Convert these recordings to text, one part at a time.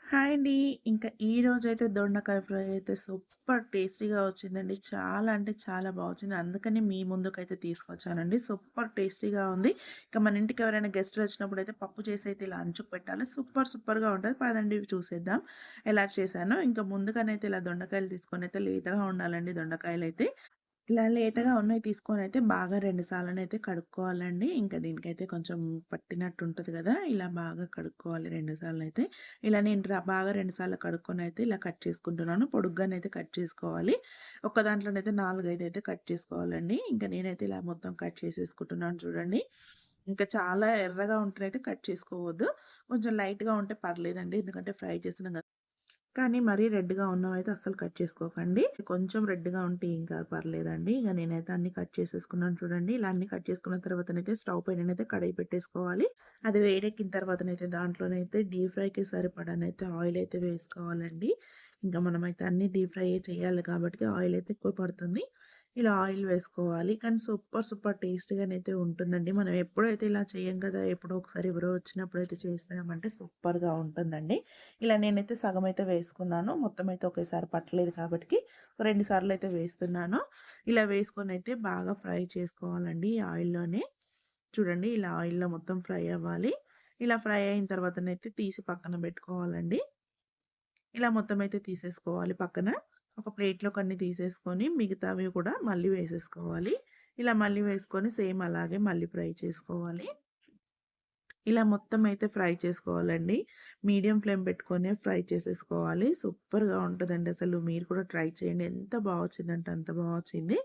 Hi అండి. ఇంకా ఈరోజైతే దొండకాయ ఫ్రై అయితే సూపర్ టేస్టీగా వచ్చిందండి. చాలా అంటే చాలా వచ్చింది. అందుకని మీ ముందుకైతే తీసుకొచ్చానండి. సూపర్ టేస్టీగా ఉంది. ఇక మన ఇంటికి ఎవరైనా గెస్ట్‌లు వచ్చినప్పుడైతే పప్పు చేసి అయితే ఇలా అంచుకు పెట్టాలి. సూపర్‌గా ఉంటది. పదండి చూసేద్దాం ఎలా చేశానో. ఇంకా ముందుగానైతే ఇలా దొండకాయలు తీసుకొనైతే లేతగా ఉండాలండి దొండకాయలైతే. ఇలా లేతగా ఉన్నయి తీసుకొనైతే బాగా 2 సార్లనైతే కడుక్కోవాలండి. ఇంకా దీనికైతే కొంచెం పట్టినట్టు ఉంటది గదా! ఇలా బాగా కడుక్కోవాలి 2 సార్లనైతే. ఇలా నేను బాగా 2 సార్లు కడుక్కొనైతే ఇలా కట్ చేసుకుంటున్నాను. పొడుగ్గానైతే కట్ చేసుకోవాలి. ఒక దాంట్లోనైతే 4, 5 అయితే కట్ చేసుకోవాలండి. ఇంకా నేనైతే ఇలా మొత్తం కట్ చేసేసుకుంటున్నాను చూడండి. ఇంకా చాలా ఎర్రగా ఉంటేనైతే కట్ చేసుకోవద్దు. కొంచెం లైట్‌గా ఉంటే పర్లేదండి. ఎందుకంటే ఫ్రై చేస్తున్నాం గదా! కానీ మరీ రెడ్‌గా ఉన్నవైతే అస్సలు కట్ చేసుకోకండి. కొంచెం రెడ్‌గా ఉంటే ఏం కాదు పర్లేదండి. ఇగ నేనైతే అన్నీ కట్ చేసేసుకున్నాను చూడండి. ఇలా అన్నీ కట్ చేసుకున్న తర్వాతనైతే స్టవ్ పైననైతే కడాయి పెట్టేసుకోవాలి. అది వేడెక్కిన తర్వాతనైతే దాంట్లోనైతే డీప్ ఫ్రైకి సరిపడానైతే ఆయిల్ అయితే వేసుకోవాలండి. ఇంకా మనమైతే అన్నీ డీప్ ఫ్రైయే చేయాలి కాబట్టి ఆయిల్ అయితే ఎక్కువ పడుతుంది. ఇలా ఆయిల్ వేసుకోవాలి. కానీ సూపర్ టేస్టీగానైతే ఉంటుందండి. మనం ఎప్పుడైతే ఇలా చేయం కదా! ఎప్పుడో ఒకసారి ఎవరో వచ్చినప్పుడైతే చేస్తున్నామంటే సూపర్‌గా ఉంటుందండి. ఇలా నేనైతే సగమైతే వేసుకున్నాను. మొత్తం అయితే ఒకేసారి పట్టలేదు కాబట్టికి 2 సార్లయితే వేస్తున్నాను. ఇలా వేసుకొనైతే బాగా ఫ్రై చేసుకోవాలండి ఈ ఆయిల్‌లోనే. చూడండి ఇలా ఆయిల్‌లో మొత్తం ఫ్రై అవ్వాలి. ఇలా ఫ్రై అయిన తర్వాతనైతే తీసి పక్కన పెట్టుకోవాలండి. ఇలా మొత్తం అయితే తీసేసుకోవాలి పక్కన. ఒక ప్లేట్‌లోకి అన్నీ తీసేసుకొని మిగతావి కూడా మళ్ళీ వేసేసుకోవాలి. ఇలా మళ్ళీ వేసుకొని సేమ్ అలాగే మళ్ళీ ఫ్రై చేసుకోవాలి. ఇలా మొత్తం అయితే ఫ్రై చేసుకోవాలండి. మీడియం ఫ్లేమ్ పెట్టుకొనే ఫ్రై చేసేసుకోవాలి. సూపర్‌గా ఉంటదండి అసలు. మీరు కూడా ట్రై చేయండి. ఎంత వచ్చిందంటే అంత వచ్చింది.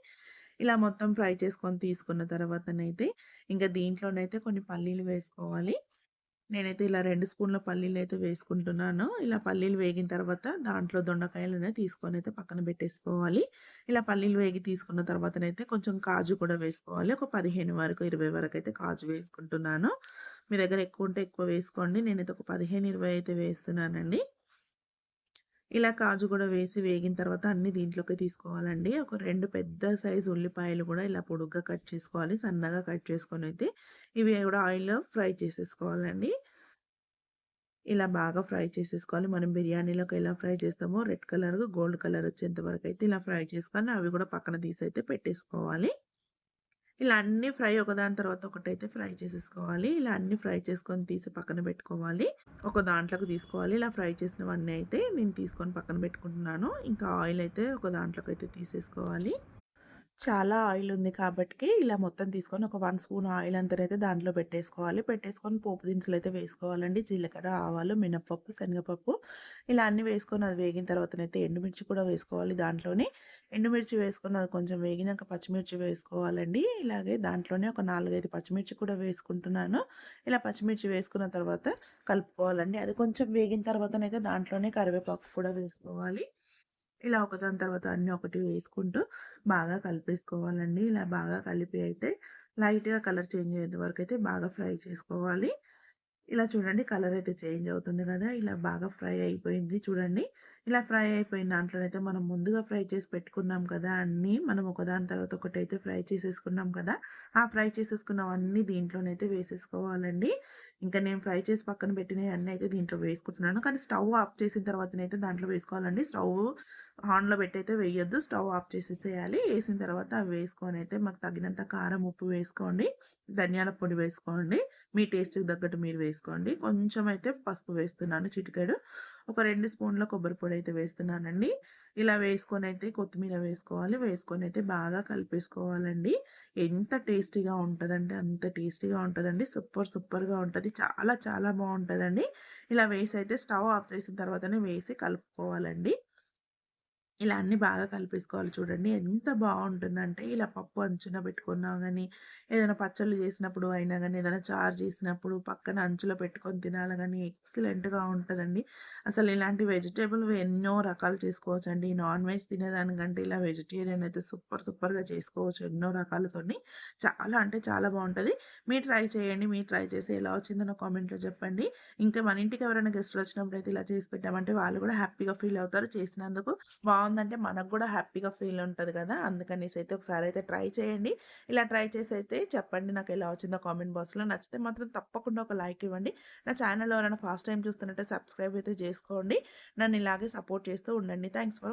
ఇలా మొత్తం ఫ్రై చేసుకొని తీసుకున్న తర్వాతనైతే ఇంక దీంట్లోనైతే కొన్ని పల్లీలు వేసుకోవాలి. నేనైతే ఇలా 2 స్పూన్ల పల్లీలైతే వేసుకుంటున్నాను. ఇలా పల్లీలు వేగిన తర్వాత దాంట్లో దొండకాయలనే తీసుకొనైతే పక్కన పెట్టేసుకోవాలి. ఇలా పల్లీలు వేగి తీసుకున్న తర్వాతనైతే కొంచెం కాజు కూడా వేసుకోవాలి. ఒక 15 వరకు, 20 వరకైతే కాజు వేసుకుంటున్నాను. మీ దగ్గర ఎక్కువుంటే ఎక్కువ వేసుకోండి. నేనైతే ఒక 15, 20 అయితే వేస్తున్నానండి. ఇలా కాజు కూడా వేసి వేగిన తర్వాత అన్నీ దీంట్లోకి తీసుకోవాలండి. ఒక 2 పెద్ద సైజు ఉల్లిపాయలు కూడా ఇలా పొడుగ్గా కట్ చేసుకోవాలి. సన్నగా కట్ చేసుకొనైతే ఇవి కూడా ఆయిల్‌లో ఫ్రై చేసేసుకోవాలండి. ఇలా బాగా ఫ్రై చేసేసుకోవాలి. మనం బిర్యానీలోకి ఎలా ఫ్రై చేస్తామో రెడ్ కలర్, గోల్డ్ కలర్ వచ్చేంత వరకైతే ఇలా ఫ్రై చేసుకొని అవి కూడా పక్కన తీసైతే పెట్టేసుకోవాలి. ఇలా అన్నీ ఫ్రై ఒకదాని తర్వాత ఒకటైతే ఫ్రై చేసేసుకోవాలి. ఇలా అన్నీ ఫ్రై చేసుకొని తీసి పక్కన పెట్టుకోవాలి. ఒక దాంట్లోకి తీసుకోవాలి. ఇలా ఫ్రై చేసినవన్నీ అయితే నేను తీసుకొని పక్కన పెట్టుకుంటున్నాను. ఇంకా ఆయిల్ అయితే ఒక దాంట్లోకైతే తీసేసుకోవాలి. చాలా ఆయిల్ ఉంది కాబట్టికి ఇలా మొత్తం తీసుకొని ఒక 1 స్పూన్ ఆయిల్ అంతనైతే దాంట్లో పెట్టేసుకోవాలి. పెట్టేసుకొని పోపు దినుసులైతే వేసుకోవాలండి. జీలకర్ర, ఆవాలు, మినపప్పు, శనగపప్పు ఇలా అన్నీ వేసుకొని అది వేగిన తర్వాతనైతే ఎండుమిర్చి కూడా వేసుకోవాలి దాంట్లోనే. ఎండుమిర్చి వేసుకొని అది కొంచెం వేగినాక పచ్చిమిర్చి వేసుకోవాలండి. ఇలాగే దాంట్లోనే ఒక 4, 5 పచ్చిమిర్చి కూడా వేసుకుంటున్నాను. ఇలా పచ్చిమిర్చి వేసుకున్న తర్వాత కలుపుకోవాలండి. అది కొంచెం వేగిన తర్వాతనైతే దాంట్లోనే కరివేపాకు కూడా వేసుకోవాలి. ఇలా ఒకదాని తర్వాత అన్నీ ఒకటి వేసుకుంటూ బాగా కలిపేసుకోవాలండి. ఇలా బాగా కలిపి అయితే లైట్‌గా కలర్ చేంజ్ అయ్యేంత వరకైతే బాగా ఫ్రై చేసుకోవాలి. ఇలా చూడండి కలర్ అయితే చేంజ్ అవుతుంది కదా! ఇలా బాగా ఫ్రై అయిపోయింది చూడండి. ఇలా ఫ్రై అయిపోయిన దాంట్లోనైతే మనం ముందుగా ఫ్రై చేసి పెట్టుకున్నాం కదా! అన్నీ మనం ఒకదాని తర్వాత ఒకటైతే ఫ్రై చేసేసుకున్నాం కదా! ఆ ఫ్రై చేసేసుకున్నవన్నీ దీంట్లోనైతే వేసేసుకోవాలండి. ఇంకా నేను ఫ్రై చేసి పక్కన పెట్టినయి అన్నీ అయితే దీంట్లో వేసుకుంటున్నాను. కానీ స్టవ్ ఆఫ్ చేసిన తర్వాతనైతే దాంట్లో వేసుకోవాలండి. స్టవ్ ఆన్‌లో పెట్టయితే వేయొద్దు. స్టవ్ ఆఫ్ చేసేసేయాలి. ఏసిన తర్వాత అవి వేసుకొనైతే మాకు తగినంత కారం, ఉప్పు వేసుకోండి. ధనియాల పొడి వేసుకోండి. మీ టేస్ట్‌కి తగ్గట్టు మీరు వేసుకోండి. కొంచెం అయితే పసుపు వేస్తున్నాను చిటికెడు. ఒక 2 స్పూన్ల కొబ్బరి పొడైతే వేస్తున్నానండి. ఇలా వేసుకొనైతే కొత్తిమీర వేసుకోవాలి. వేసుకొనైతే బాగా కలిపేసుకోవాలండి. ఎంత టేస్టీగా ఉంటదంటే అంత టేస్టీగా ఉంటదండి. సూపర్‌గా ఉంటది. చాలా బావుంటదండి. ఇలా వేసైతే స్టవ్ ఆఫ్ చేసిన తర్వాతనే వేసి కలుపుకోవాలండి. ఇలా అన్నీ బాగా కలిపేసుకోవాలి చూడండి. ఎంత బావుంటుందంటే ఇలా పప్పు అంచున పెట్టుకున్నా గానీ, ఏదైనా పచ్చళ్ళు చేసినప్పుడు అయినా గానీ, ఏదైనా చారు చేసినప్పుడు పక్కన అంచులో పెట్టుకొని తినాలి గానీ ఎక్సలెంట్‌గా ఉంటదండి. అసలు ఇలాంటి వెజిటబుల్‌వి ఎన్నో రకాలు చేసుకోవచ్చండి. నాన్ వెజ్ తినేదానికంటే ఇలా వెజిటేరియన్ అయితే సూపర్‌గా చేసుకోవచ్చు ఎన్నో రకాలతోని. చాలా అంటే చాలా బావుంటది. మీరు ట్రై చేయండి. మీరు ట్రై చేసి ఎలా వచ్చిందో నాకు కామెంట్‌లో చెప్పండి. ఇంకా మన ఇంటికి ఎవరైనా గెస్ట్‌లు వచ్చినప్పుడైతే ఇలా చేసి పెట్టామంటే వాళ్ళు కూడా హ్యాపీగా ఫీల్ అవుతారు చేసినందుకు. బావుంది బావుందంటే మనకు గూడా హ్యాపీగా ఫీల్ ఉంటది గదా! అందుకనేసి అయితే ఒకసారి అయితే ట్రై చేయండి. ఇలా ట్రై చేసి అయితే చెప్పండి నాకెలా వచ్చిందో కామెంట్ బాక్స్‌లో. నచ్చితే మాత్రం తప్పకుండా ఒక లైక్ ఇవ్వండి. నా ఛానెల్‌లో ఎవరైనా ఫస్ట్ టైమ్ చూస్తున్నట్టే సబ్స్క్రైబ్ అయితే చేసుకోండి. నన్ను ఇలాగే సపోర్ట్ చేస్తూ ఉండండి. Thanks for